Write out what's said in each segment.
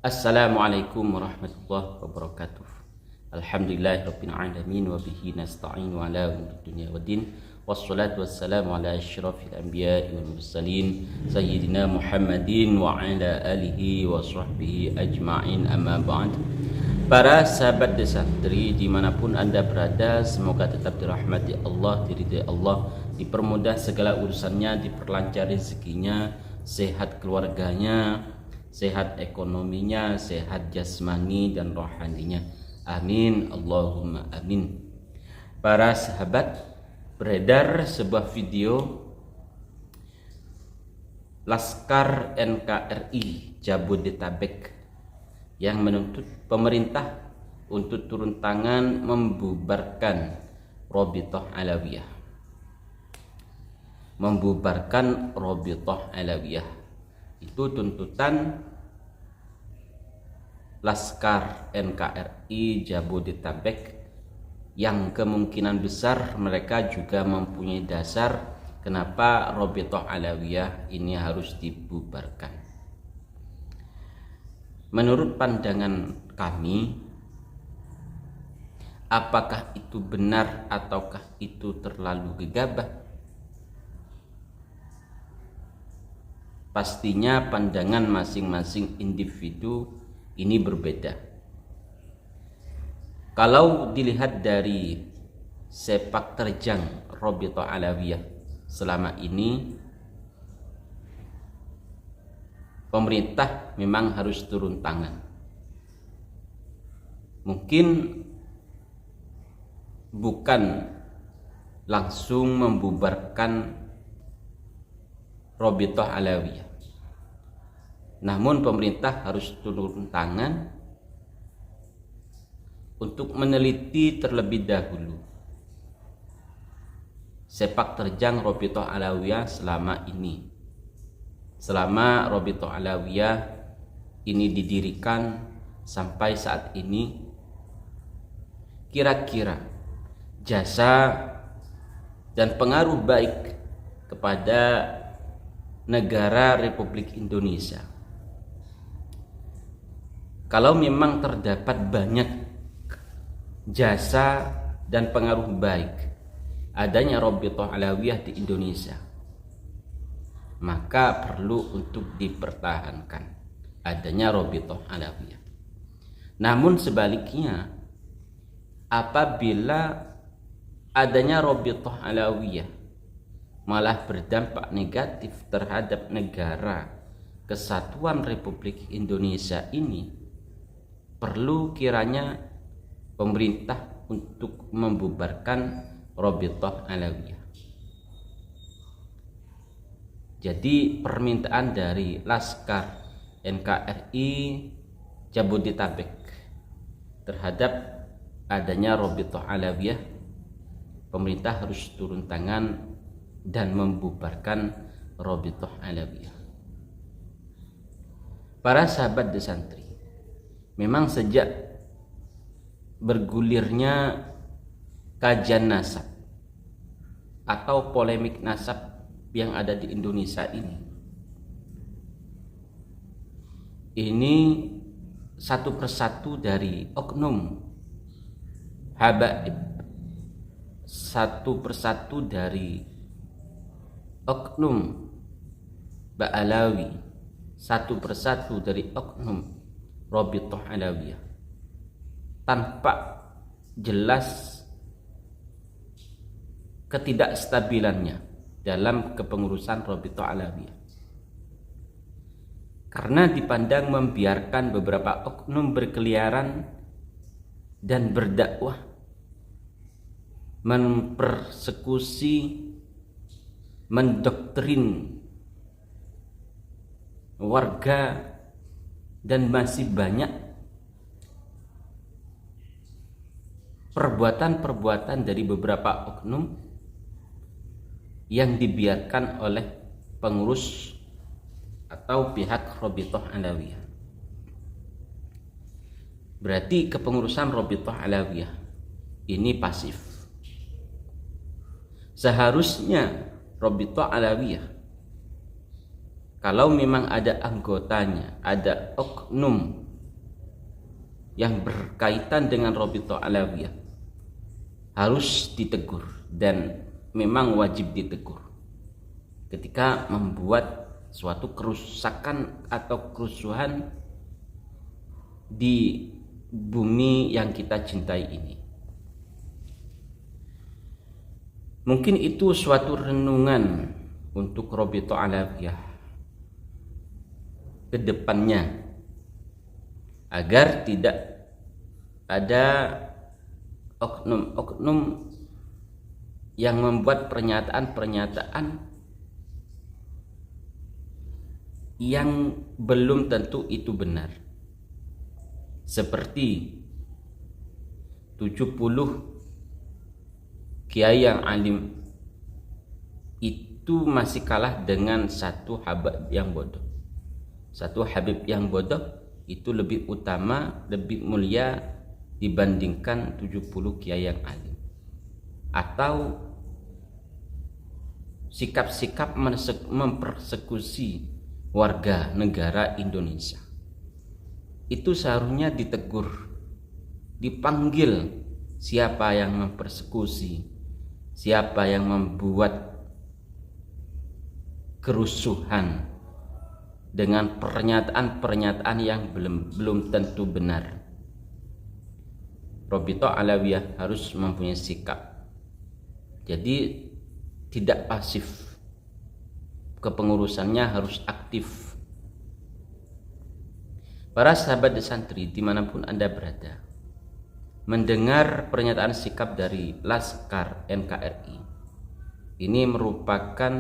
Assalamualaikum warahmatullahi wabarakatuh. Alhamdulillahirabbil alamin wa bihi nasta'in wa ala umuri dunya waddin. Wassalatu wassalamu ala asyrafil anbiya'i wal mursalin sayyidina Muhammadin wa ala alihi wa sahbihi ajma'in, amma ba'd. Para sahabat Desantri dimanapun anda berada, semoga tetap dirahmati Allah, diridhai Allah, dipermudah segala urusannya, diperlancar rezekinya, sehat keluarganya, sehat ekonominya, sehat jasmani dan rohaninya. Amin, Allahumma amin. Para sahabat, beredar sebuah video Laskar NKRI Jabodetabek yang menuntut pemerintah untuk turun tangan membubarkan Rabithah Alawiyah. Membubarkan Rabithah Alawiyah itu tuntutan Laskar NKRI Jabodetabek yang kemungkinan besar mereka juga mempunyai dasar kenapa Rabithah Alawiyah ini harus dibubarkan. Menurut pandangan kami, apakah itu benar ataukah itu terlalu gegabah? Pastinya pandangan masing-masing individu ini berbeda. Kalau dilihat dari sepak terjang Rabithah Alawiyah selama ini, pemerintah memang harus turun tangan. Mungkin bukan langsung membubarkan Rabithah Alawiyah, namun pemerintah harus turun tangan untuk meneliti terlebih dahulu sepak terjang Rabithah Alawiyah selama ini. Selama Rabithah Alawiyah ini didirikan sampai saat ini, kira-kira jasa dan pengaruh baik kepada negara Republik Indonesia, kalau memang terdapat banyak jasa dan pengaruh baik adanya Rabithah Alawiyah di Indonesia, maka perlu untuk dipertahankan adanya Rabithah Alawiyah. Namun sebaliknya, apabila adanya Rabithah Alawiyah malah berdampak negatif terhadap negara kesatuan Republik Indonesia ini, perlu kiranya pemerintah untuk membubarkan Rabithah Alawiyah. Jadi permintaan dari Laskar NKRI Jabodetabek terhadap adanya Rabithah Alawiyah, pemerintah harus turun tangan dan membubarkan Rabithah Alawiyah. Para sahabat Desantri, memang sejak bergulirnya kajian nasab atau polemik nasab yang ada di Indonesia ini satu persatu dari oknum habaib, satu persatu dari oknum Ba'alawi, satu persatu dari oknum Rabithah Alawiyah, tanpa jelas ketidakstabilannya dalam kepengurusan Rabithah Alawiyah, karena dipandang membiarkan beberapa oknum berkeliaran dan berdakwah, mempersekusi, mendoktrin warga, dan masih banyak perbuatan-perbuatan dari beberapa oknum yang dibiarkan oleh pengurus atau pihak Rabithah Alawiyah. Berarti kepengurusan Rabithah Alawiyah ini pasif. Seharusnya Rabithah Alawiyah, kalau memang ada anggotanya, ada oknum yang berkaitan dengan Rabithah Alawiyah harus ditegur, dan memang wajib ditegur ketika membuat suatu kerusakan atau kerusuhan di bumi yang kita cintai ini. Mungkin itu suatu renungan untuk Rabithah Alawiyah ke depannya, agar tidak ada oknum-oknum yang membuat pernyataan-pernyataan yang belum tentu itu benar. Seperti 70 kiai yang alim itu masih kalah dengan satu habib yang bodoh. Satu habib yang bodoh itu lebih utama, lebih mulia dibandingkan 70 kiai yang alim. Atau sikap-sikap mempersekusi warga negara Indonesia, itu seharusnya ditegur, dipanggil siapa yang mempersekusi, siapa yang membuat kerusuhan dengan pernyataan-pernyataan yang belum tentu benar. Rabithah Alawiyah harus mempunyai sikap, jadi tidak pasif, kepengurusannya harus aktif. Para sahabat santri dimanapun Anda berada, mendengar pernyataan sikap dari Laskar NKRI ini merupakan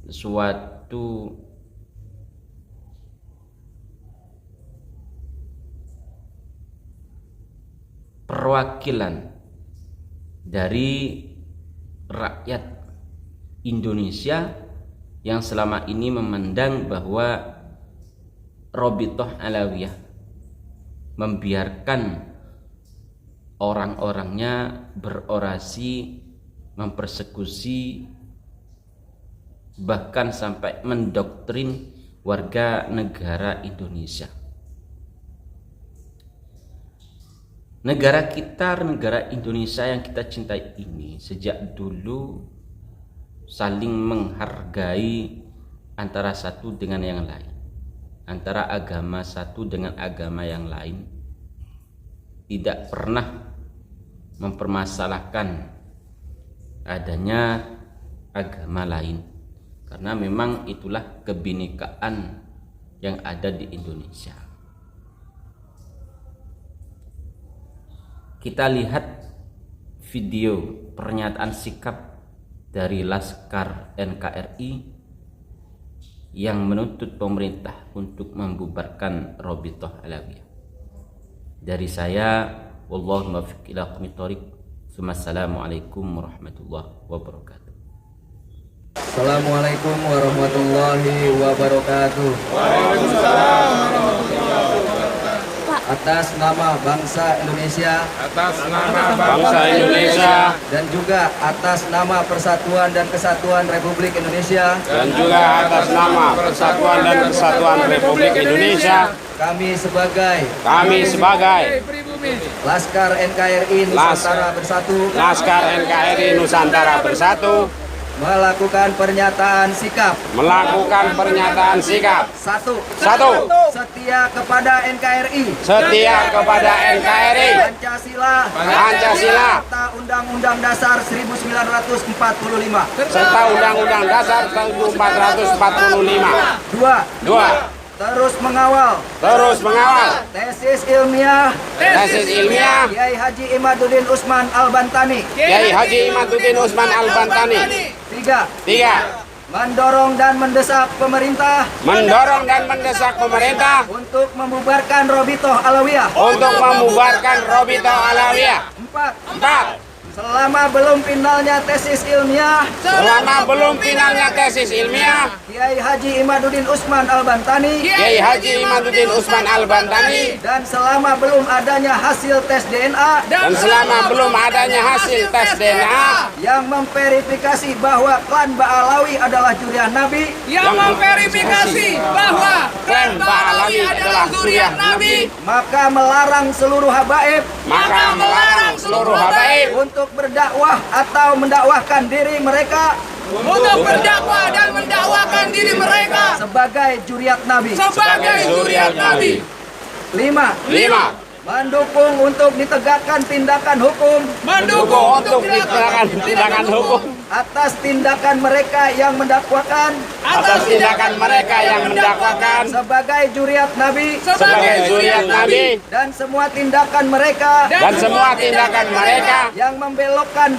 suatu perwakilan dari rakyat Indonesia yang selama ini memandang bahwa Rabithah Alawiyah membiarkan orang-orangnya berorasi, mempersekusi, bahkan sampai mendoktrin warga negara Indonesia. Negara kita, negara Indonesia yang kita cintai ini sejak dulu saling menghargai antara satu dengan yang lain, antara agama satu dengan agama yang lain, tidak pernah mempermasalahkan adanya agama lain, karena memang itulah kebinekaan yang ada di Indonesia. Kita lihat video pernyataan sikap dari Laskar NKRI yang menuntut pemerintah untuk membubarkan Rabithah Alawiyah. Dari saya, wallahu muwaffiq ila aqwamit thoriq. Assalamualaikum warahmatullahi wabarakatuh. Assalamualaikum warahmatullahi wabarakatuh. Waalaikumsalam. Atas nama bangsa Indonesia, dan juga atas nama Persatuan dan Kesatuan Republik Indonesia, kami sebagai Laskar NKRI Nusantara Bersatu melakukan pernyataan sikap. Satu. Setia kepada NKRI. Pancasila. Serta Undang-Undang Dasar 1945. Dua. Terus mengawal tesis ilmiah Kiai Haji Imaduddin Usman Al-Bantani. Tiga. Mendorong dan mendesak pemerintah untuk membubarkan Rabithah Alawiyah. 4. selama belum finalnya tesis ilmiah selama belum finalnya tesis ilmiah Kiai Haji Imaduddin Usman Al-Bantani Kiai Haji Imaduddin Usman Al-Bantani dan selama belum adanya hasil tes DNA dan selama belum adanya hasil tes DNA yang memverifikasi bahwa klan Ba'alawi adalah juriah Nabi yang memverifikasi bahwa klan Ba'alawi adalah zuriat Nabi, maka melarang seluruh habaib maka melarang seluruh habaib untuk berdakwah atau mendakwahkan diri mereka untuk berdakwah dan mendakwakan diri mereka sebagai juriat Nabi. sebagai zuriat Nabi. 5. 5. Mendukung untuk ditegakkan tindakan hukum Mendukung untuk tindakan hukum atas tindakan mereka yang mendakwakan atas tindakan mereka yang mendakwakan sebagai juriat Nabi sebagai zuriat Nabi dan semua tindakan mereka dan semua tindakan mereka yang membelokkan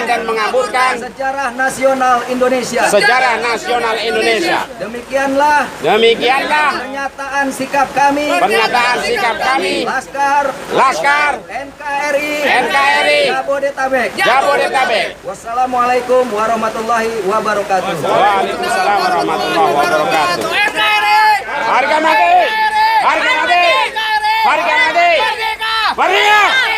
dan mengaburkan sejarah nasional Indonesia. sejarah nasional Indonesia. Demikianlah pernyataan sikap kami Laskar NKRI Jabodetabek. Wassalamualaikum warahmatullahi wabarakatuh. Waalaikumsalam warahmatullahi wabarakatuh. Harga mati. Merdeka.